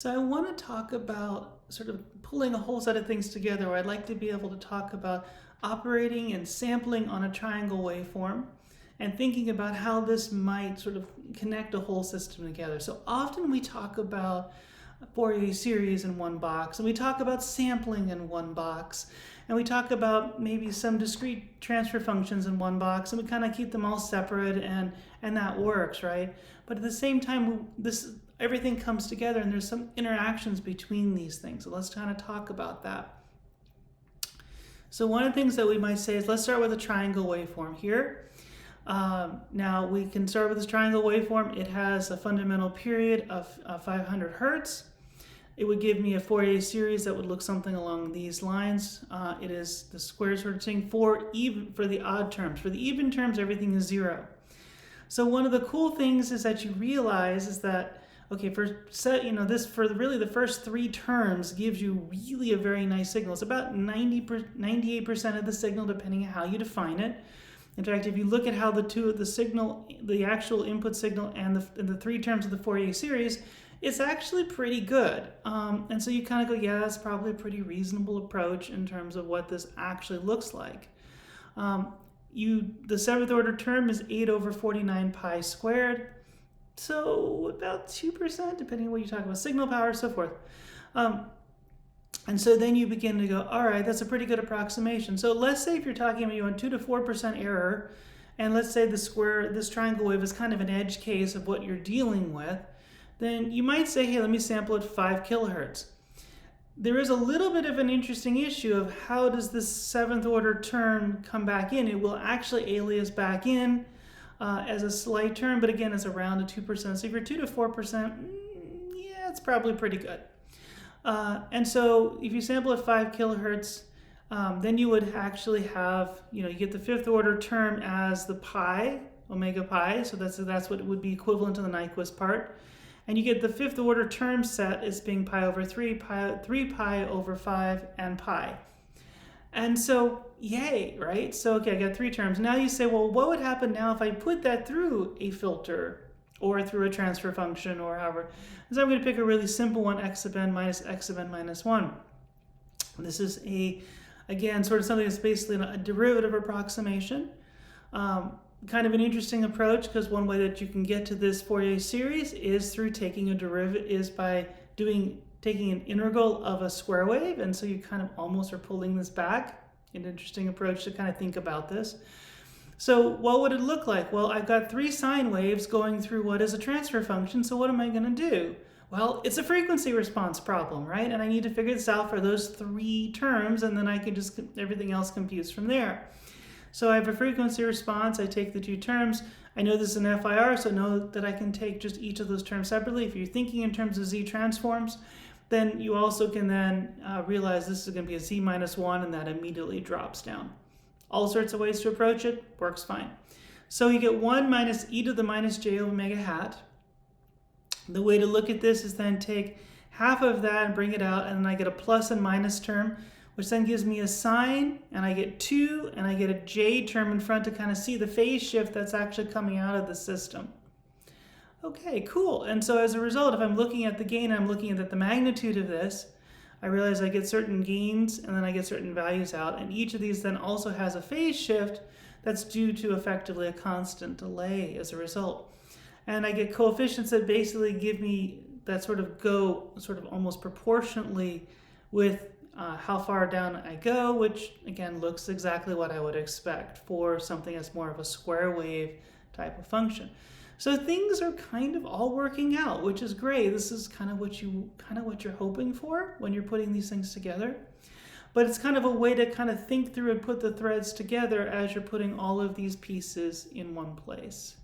So I want to talk about sort of pulling a whole set of things together, where I'd like to be able to talk about operating and sampling on a triangle waveform and thinking about how this might sort of connect a whole system together. So often we talk about Fourier series in one box, and we talk about sampling in one box, and we talk about maybe some discrete transfer functions in one box, and we kind of keep them all separate, and that works, right? But at the same time, everything comes together, and there's some interactions between these things. So let's kind of talk about that. So one of the things that we might say is, let's start with a triangle waveform here. Now we can start with this triangle waveform. It has a fundamental period of 500 hertz. It would give me a Fourier series that would look something along these lines. It is the squares rotating for the odd terms. For the even terms, everything is 0. So one of the cool things is that you realize is that, okay, for really the first 3 terms gives you really a very nice signal. It's about 98% of the signal, depending on how you define it. In fact, if you look at how the actual input signal and the 3 terms of the Fourier series, it's actually pretty good. And so you kind of go, yeah, that's probably a pretty reasonable approach in terms of what this actually looks like. The 7th order term is 8 over 49 pi squared. So about 2%, depending on what you talk about, signal power, so forth. And so then you begin to go, all right, that's a pretty good approximation. So let's say if you're talking about you want 2 to 4% error, and let's say this triangle wave is kind of an edge case of what you're dealing with, then you might say, hey, let me sample at 5 kilohertz. There is a little bit of an interesting issue of how does this 7th order term come back in. It will actually alias back in as a slight term, but again, it's around a 2%. So if you're 2 to 4%, yeah, it's probably pretty good. And so if you sample at 5 kilohertz, then you would actually have, you get the 5th order term as the pi, omega pi, so that's what would be equivalent to the Nyquist part. And you get the 5th order term set as being pi over 3 pi over 5, and pi. And so, yay, right? So, okay, I got 3 terms. Now you say, well, what would happen now if I put that through a filter or through a transfer function or however? So I'm going to pick a really simple one, x sub n minus x sub n minus 1. This is again, sort of something that's basically a derivative approximation. Kind of an interesting approach, because one way that you can get to this Fourier series is through taking a derivative, is by taking an integral of a square wave, and so you kind of almost are pulling this back. An interesting approach to kind of think about this. So what would it look like? Well, I've got 3 sine waves going through what is a transfer function, so what am I going to do? Well, it's a frequency response problem, right? And I need to figure this out for those 3 terms, and then I can just, everything else computes from there. So I have a frequency response, I take the 2 terms, I know this is an FIR, so know that I can take just each of those terms separately. If you're thinking in terms of Z transforms, then you also can then realize this is going to be a Z minus 1, and that immediately drops down. All sorts of ways to approach it, works fine. So you get 1 minus e to the minus j omega hat. The way to look at this is then take half of that and bring it out, and then I get a plus and minus term, which then gives me a sine, and I get 2, and I get a j term in front to kind of see the phase shift that's actually coming out of the system. Okay, cool. And so as a result, if I'm looking at the gain, I'm looking at the magnitude of this, I realize I get certain gains, and then I get certain values out, and each of these then also has a phase shift that's due to effectively a constant delay as a result. And I get coefficients that basically give me that sort of go sort of almost proportionately with how far down I go, which again looks exactly what I would expect for something that's more of a square wave type of function. So things are kind of all working out, which is great. This is kind of what you're hoping for when you're putting these things together. But it's kind of a way to kind of think through and put the threads together as you're putting all of these pieces in one place.